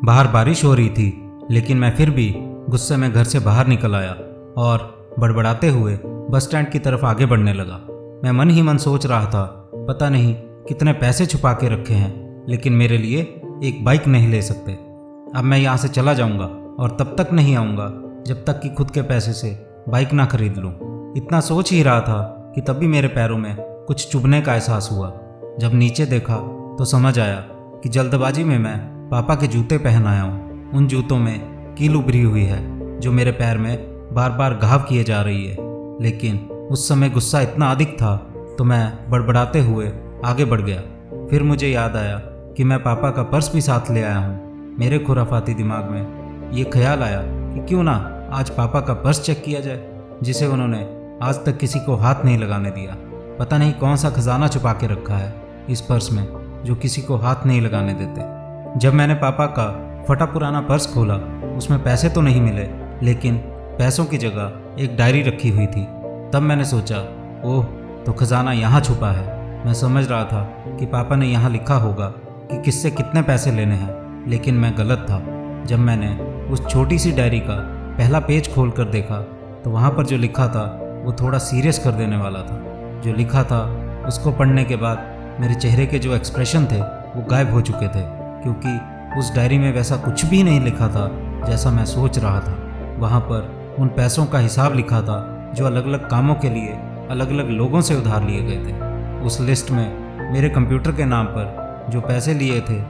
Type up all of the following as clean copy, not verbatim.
बाहर बारिश हो रही थी, लेकिन मैं फिर भी गुस्से में घर से बाहर निकल आया और बड़बड़ाते हुए बस स्टैंड की तरफ आगे बढ़ने लगा। मैं मन ही मन सोच रहा था, पता नहीं कितने पैसे छुपा के रखे हैं, लेकिन मेरे लिए एक बाइक नहीं ले सकते। अब मैं यहाँ से चला जाऊँगा और तब तक नहीं आऊँगा जब तक कि खुद के पैसे से बाइक ना खरीद लूँ। इतना सोच ही रहा था कि तभी मेरे पैरों में कुछ चुभने का एहसास हुआ। जब नीचे देखा तो समझ आया कि जल्दबाजी में मैं पापा के जूते पहन आया हूँ। उन जूतों में कील उभरी हुई है जो मेरे पैर में बार बार घाव किए जा रही है। लेकिन उस समय गुस्सा इतना अधिक था तो मैं बड़बड़ाते हुए आगे बढ़ गया। फिर मुझे याद आया कि मैं पापा का पर्स भी साथ ले आया हूँ। मेरे खुराफाती दिमाग में ये ख्याल आया कि क्यों ना आज पापा का पर्स चेक किया जाए, जिसे उन्होंने आज तक किसी को हाथ नहीं लगाने दिया। पता नहीं कौन सा खजाना छुपा के रखा है इस पर्स में जो किसी को हाथ नहीं लगाने देते। जब मैंने पापा का फटा पुराना पर्स खोला, उसमें पैसे तो नहीं मिले, लेकिन पैसों की जगह एक डायरी रखी हुई थी। तब मैंने सोचा, ओह, तो खजाना यहाँ छुपा है। मैं समझ रहा था कि पापा ने यहाँ लिखा होगा कि किससे कितने पैसे लेने हैं, लेकिन मैं गलत था। जब मैंने उस छोटी सी डायरी का पहला पेज खोल कर देखा तो वहाँ पर जो लिखा था वो थोड़ा सीरियस कर देने वाला था। जो लिखा था उसको पढ़ने के बाद मेरे चेहरे के जो एक्सप्रेशन थे वो गायब हो चुके थे, क्योंकि उस डायरी में वैसा कुछ भी नहीं लिखा था जैसा मैं सोच रहा था। वहाँ पर उन पैसों का हिसाब लिखा था जो अलग अलग कामों के लिए अलग अलग लोगों से उधार लिए गए थे। उस लिस्ट में मेरे कंप्यूटर के नाम पर जो पैसे लिए थे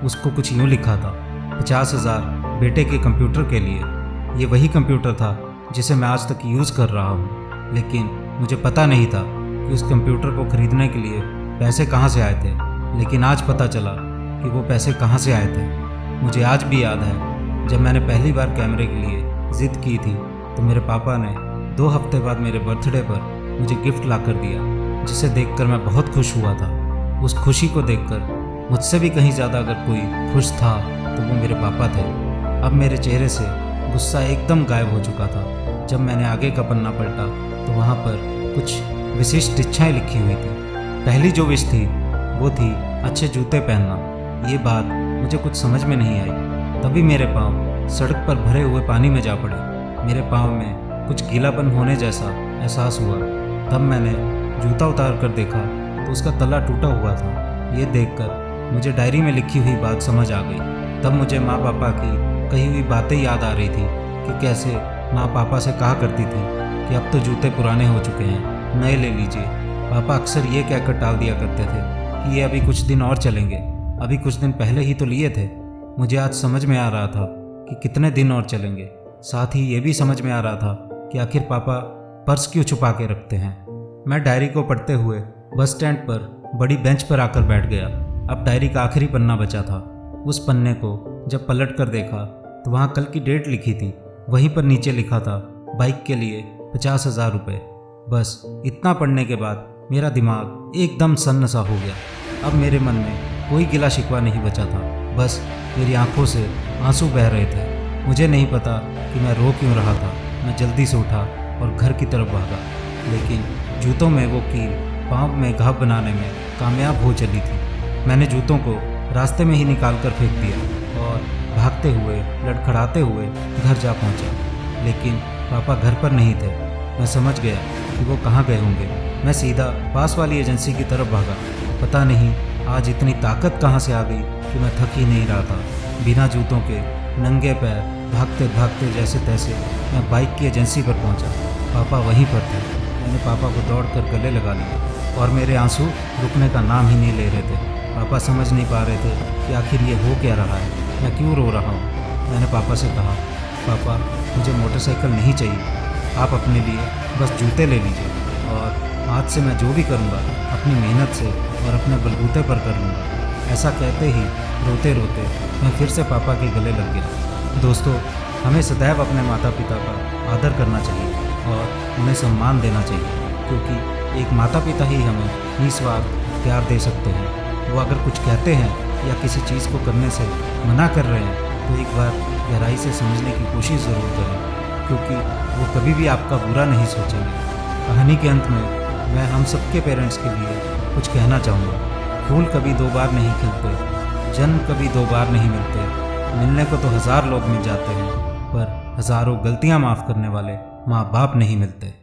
उसको कुछ यूँ लिखा था, 50,000 बेटे के कंप्यूटर के लिए। ये वही कंप्यूटर था जिसे मैं आज तक यूज़ कर रहा हूँ, लेकिन मुझे पता नहीं था कि उस कंप्यूटर को खरीदने के लिए पैसे कहाँ से आए थे। लेकिन आज पता चला कि वो पैसे कहाँ से आए थे। मुझे आज भी याद है, जब मैंने पहली बार कैमरे के लिए ज़िद की थी तो मेरे पापा ने 2 हफ्ते बाद मेरे बर्थडे पर मुझे गिफ्ट ला कर दिया, जिसे देखकर मैं बहुत खुश हुआ था। उस खुशी को देखकर मुझसे भी कहीं ज़्यादा अगर कोई खुश था तो वो मेरे पापा थे। अब मेरे चेहरे से गुस्सा एकदम गायब हो चुका था। जब मैंने आगे का पन्ना पलटा तो वहाँ पर कुछ विशिष्ट इच्छाएं लिखी हुई थी। पहली जो विश थी वो थी अच्छे जूते पहनना। ये बात मुझे कुछ समझ में नहीं आई। तभी मेरे पाँव सड़क पर भरे हुए पानी में जा पड़े। मेरे पाँव में कुछ गीलापन होने जैसा एहसास हुआ। तब मैंने जूता उतार कर देखा तो उसका तला टूटा हुआ था। ये देखकर मुझे डायरी में लिखी हुई बात समझ आ गई। तब मुझे माँ पापा की कही हुई बातें याद आ रही थी कि कैसे माँ पापा से कहा करती थी कि अब तो जूते पुराने हो चुके हैं, नए ले लीजिए। पापा अक्सर ये कहकर टाल दिया करते थे कि ये अभी कुछ दिन और चलेंगे, अभी कुछ दिन पहले ही तो लिए थे। मुझे आज समझ में आ रहा था कि कितने दिन और चलेंगे। साथ ही ये भी समझ में आ रहा था कि आखिर पापा पर्स क्यों छुपा के रखते हैं। मैं डायरी को पढ़ते हुए बस स्टैंड पर बड़ी बेंच पर आकर बैठ गया। अब डायरी का आखिरी पन्ना बचा था। उस पन्ने को जब पलट कर देखा तो वहाँ कल की डेट लिखी थी। वहीं पर नीचे लिखा था बाइक के लिए 50,000 रुपये। बस इतना पढ़ने के बाद मेरा दिमाग एकदम सन्न सा हो गया। अब मेरे मन में कोई गिला शिकवा नहीं बचा था, बस मेरी आंखों से आंसू बह रहे थे। मुझे नहीं पता कि मैं रो क्यों रहा था। मैं जल्दी से उठा और घर की तरफ भागा, लेकिन जूतों में वो कील पाँव में घाव बनाने में कामयाब हो चली थी। मैंने जूतों को रास्ते में ही निकाल कर फेंक दिया और भागते हुए लड़खड़ाते हुए घर जा पहुंचा। लेकिन पापा घर पर नहीं थे। मैं समझ गया कि वो कहाँ गए होंगे। मैं सीधा पास वाली एजेंसी की तरफ भागा। पता नहीं आज इतनी ताकत कहाँ से आ गई कि मैं थक ही नहीं रहा था। बिना जूतों के नंगे पैर भागते भागते जैसे तैसे मैं बाइक की एजेंसी पर पहुंचा। पापा वहीं पर थे। मैंने पापा को दौड़कर गले लगा लिया और मेरे आंसू रुकने का नाम ही नहीं ले रहे थे। पापा समझ नहीं पा रहे थे कि आखिर ये हो क्या रहा है, मैं क्यों रो रहा हूँ। मैंने पापा से कहा, पापा मुझे मोटरसाइकिल नहीं चाहिए, आप अपने लिए बस जूते ले लीजिए और आज से मैं जो भी करूँगा अपनी मेहनत से और अपने बलबूते पर कर लूँगा। ऐसा कहते ही रोते रोते मैं फिर से पापा के गले लग गया। दोस्तों, हमें सदैव अपने माता पिता का आदर करना चाहिए और उन्हें सम्मान देना चाहिए, क्योंकि एक माता पिता ही हमें निस्वार्थ प्यार दे सकते हैं। वो अगर कुछ कहते हैं या किसी चीज़ को करने से मना कर रहे हैं तो एक बार गहराई से समझने की कोशिश ज़रूर करें, क्योंकि वो कभी भी आपका बुरा नहीं सोचेंगे। कहानी के अंत में मैं हम सबके पेरेंट्स के लिए कुछ कहना चाहूँगा। फूल कभी 2 बार नहीं खिलते, जन्म कभी 2 बार नहीं मिलते, मिलने को तो 1000 लोग मिल जाते हैं, पर हज़ारों गलतियां माफ़ करने वाले माँ बाप नहीं मिलते।